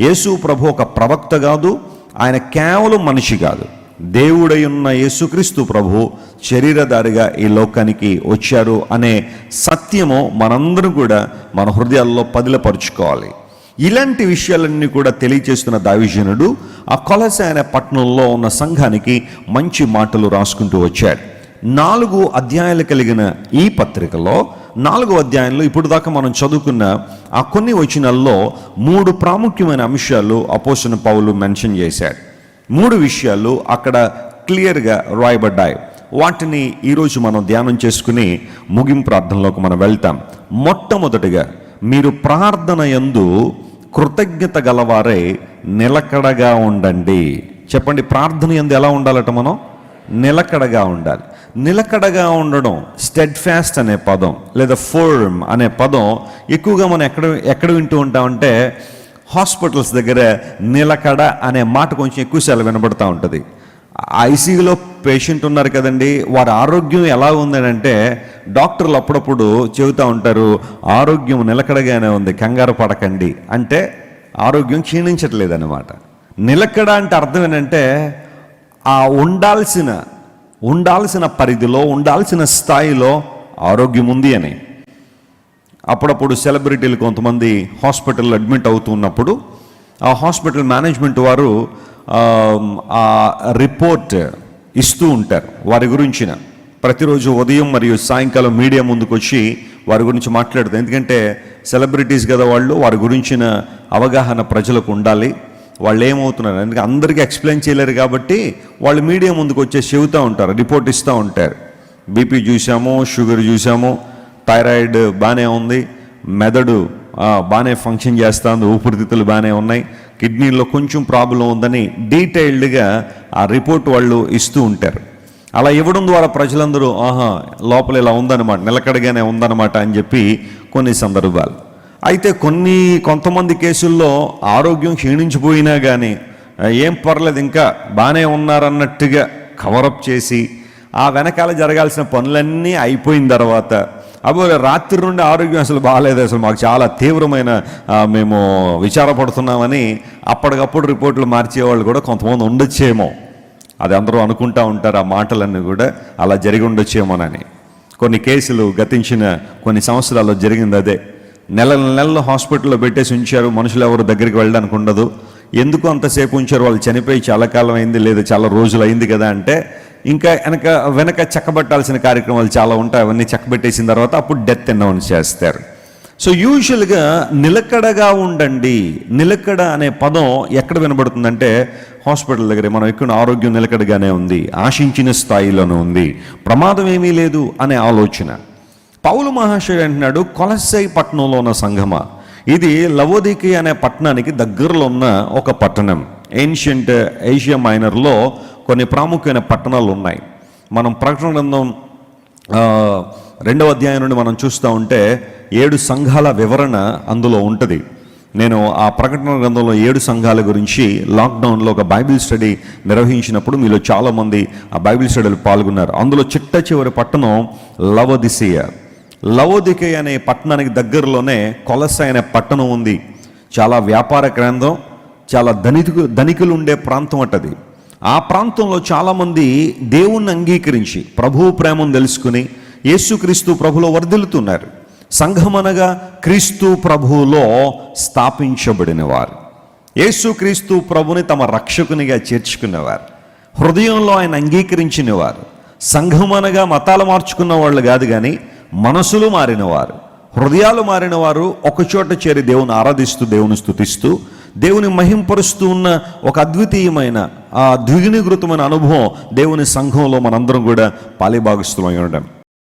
యేసు ప్రభు ఒక ప్రవక్త కాదు, ఆయన కేవలం మనిషి కాదు. దేవుడై ఉన్న యేసుక్రీస్తు ప్రభు శరీరధారిగా ఈ లోకానికి వచ్చారు అనే సత్యము మనందరం కూడా మన హృదయాల్లో పదిలపరుచుకోవాలి. ఇలాంటి విషయాలన్నీ కూడా తెలియచేస్తున్న దావీదుజనుడు ఆ కొలొస్సే అనే పట్టణంలో ఉన్న సంఘానికి మంచి మాటలు రాసుకుంటూ వచ్చాడు. 4 అధ్యాయాలు కలిగిన ఈ పత్రికలో 4వ అధ్యాయంలో ఇప్పుడు దాకా మనం చదువుకున్న ఆ కొన్ని వచనాల్లో 3 ప్రాముఖ్యమైన అంశాలు అపోస్తలుడైన పౌలు మెన్షన్ చేశాడు. 3 విషయాలు అక్కడ క్లియర్గా రాయబడ్డాయి. వాటిని ఈరోజు మనం ధ్యానం చేసుకుని ముగింపు ప్రార్థనలోకి మనం వెళ్తాం. మొట్టమొదటిగా, మీరు ప్రార్థన యందు కృతజ్ఞత గలవారై నిలకడగా ఉండండి. చెప్పండి, ప్రార్థన యందు ఎలా ఉండాలట? మనం నిలకడగా ఉండాలి. నిలకడగా ఉండడం, స్టెడ్ ఫాస్ట్ అనే పదం లేదా ఫర్మ్ అనే పదం ఎక్కువగా మనం ఎక్కడ వింటూ ఉంటామంటే హాస్పిటల్స్ దగ్గర నిలకడ అనే మాట కొంచెం ఎక్కువసార్లు వినబడుతూ ఉంటుంది. ఐసీయూలో పేషెంట్ ఉన్నారు కదండి, వారి ఆరోగ్యం ఎలా ఉందనంటే డాక్టర్లు అప్పుడప్పుడు చెబుతూ ఉంటారు, ఆరోగ్యం నిలకడగానే ఉంది, కంగారు పడకండి. అంటే ఆరోగ్యం క్షీణించట్లేదు అన్నమాట. నిలకడ అంటే అర్థం ఏంటంటే ఆ ఉండాల్సిన పరిధిలో, ఉండాల్సిన స్థాయిలో ఆరోగ్యం ఉంది అని. అప్పుడప్పుడు సెలబ్రిటీలు కొంతమంది హాస్పిటల్లో అడ్మిట్ అవుతున్నప్పుడు ఆ హాస్పిటల్ మేనేజ్మెంట్ వారు ఆ రిపోర్ట్ ఇస్తూ ఉంటారు వారి గురించిన. ప్రతిరోజు ఉదయం మరియు సాయంకాలం మీడియా ముందుకు వచ్చి వారి గురించి మాట్లాడుతారు. ఎందుకంటే సెలబ్రిటీస్ కదా వాళ్ళు, వారి గురించిన అవగాహన ప్రజలకు ఉండాలి. వాళ్ళు ఏమవుతున్నారు ఎందుకంటే అందరికీ ఎక్స్ప్లెయిన్ చేయలేరు కాబట్టి వాళ్ళు మీడియా ముందుకు వచ్చేసి చెబుతూ ఉంటారు, రిపోర్ట్ ఇస్తూ ఉంటారు. బీపీ చూసాము, షుగర్ చూసాము, థైరాయిడ్ బాగానే ఉంది, మెదడు బాగానే ఫంక్షన్ చేస్తుంది, ఊపిరితిత్తులు బాగానే ఉన్నాయి, కిడ్నీలో కొంచెం ప్రాబ్లం ఉందని డీటెయిల్డ్గా ఆ రిపోర్ట్ వాళ్ళు ఇస్తూ ఉంటారు. అలా ఇవ్వడం ద్వారా ప్రజలందరూ లోపల ఇలా ఉందన్నమాట, నిలకడగానే ఉందన్నమాట అని చెప్పి కొన్ని సందర్భాలు. అయితే కొంతమంది కేసుల్లో ఆరోగ్యం క్షీణించిపోయినా కానీ ఏం పర్లేదు ఇంకా బాగానే ఉన్నారన్నట్టుగా కవరప్ చేసి ఆ వెనకాల జరగాల్సిన పనులన్నీ అయిపోయిన తర్వాత రాత్రి నుండి ఆరోగ్యం అసలు బాగాలేదు, అసలు మాకు చాలా తీవ్రమైన మేము విచారపడుతున్నామని అప్పటికప్పుడు రిపోర్ట్లు మార్చేవాళ్ళు కూడా కొంతమంది ఉండొచ్చేమో. అది అందరూ అనుకుంటూ ఉంటారు, ఆ మాటలన్నీ కూడా అలా జరిగి ఉండొచ్చేమోనని. కొన్ని కేసులు గతించిన కొన్ని సంవత్సరాల్లో జరిగింది అదే. నెలలు హాస్పిటల్లో పెట్టేసి ఉంచారు, మనుషులు ఎవరు దగ్గరికి వెళ్ళడానికి ఉండదు. ఎందుకు అంతసేపు ఉంచారు? వాళ్ళు చనిపోయి చాలా కాలం అయింది, లేదా చాలా రోజులు అయింది కదా అంటే ఇంకా వెనక చెక్కబెట్టాల్సిన కార్యక్రమాలు చాలా ఉంటాయి. అవన్నీ చెక్కబెట్టేసిన తర్వాత అప్పుడు డెత్ అనౌన్స్ చేస్తారు. సో యూజువల్గా నిలకడగా ఉండండి. నిలకడ అనే పదం ఎక్కడ వినబడుతుందంటే హాస్పిటల్ దగ్గర. మనం ఎక్కువ ఆరోగ్యం నిలకడగానే ఉంది, ఆశించిన స్థాయిలోనే ఉంది, ప్రమాదం ఏమీ లేదు అనే ఆలోచన. పౌలు మహాశయుడు అంటున్నాడు, కొలొస్సే పట్టణంలో ఉన్న సంఘమా, ఇది లవోదికీయ అనే పట్టణానికి దగ్గరలో ఉన్న ఒక పట్టణం. ఏన్షియంట్ ఏషియా మైనర్లో కొన్ని ప్రాముఖ్యమైన పట్టణాలు ఉన్నాయి. మనం ప్రకటన గ్రంథం 2వ అధ్యాయం నుండి మనం చూస్తూ ఉంటే 7 సంఘాల వివరణ అందులో ఉంటుంది. నేను ఆ ప్రకటన గ్రంథంలో 7 సంఘాల గురించి లాక్డౌన్లో ఒక బైబిల్ స్టడీ నిర్వహించినప్పుడు మీలో చాలామంది ఆ బైబిల్ స్టడీలో పాల్గొన్నారు. అందులో చిట్ట చివరి పట్టణం లవోదికీయ అనే పట్టణానికి దగ్గరలోనే కొలొస్సే అనే పట్టణం ఉంది. చాలా వ్యాపార కేంద్రం, చాలా ధనికులు ఉండే ప్రాంతం అటది. ఆ ప్రాంతంలో చాలామంది దేవుణ్ణి అంగీకరించి ప్రభువు ప్రేమను తెలుసుకుని యేసుక్రీస్తు ప్రభులో వర్ధిల్లుతున్నారు. సంఘం అనగా క్రీస్తు ప్రభువులో స్థాపించబడిన వారు, యేసుక్రీస్తు ప్రభుని తమ రక్షకునిగా చేర్చుకునేవారు, హృదయంలో ఆయన అంగీకరించిన వారు. సంఘం అనగా మతాలు మార్చుకున్న వాళ్ళు కాదు, కానీ మనసులు మారినవారు, హృదయాలు మారినవారు ఒకచోట చేరి దేవుని ఆరాధిస్తూ, దేవుని స్తుతిస్తూ, దేవుని మహింపరుస్తూ ఉన్న ఒక అద్వితీయమైన ద్విగుణీకృతమైన అనుభవం దేవుని సంఘంలో మనందరం కూడా పాలిభాగస్తులై ఉండడం.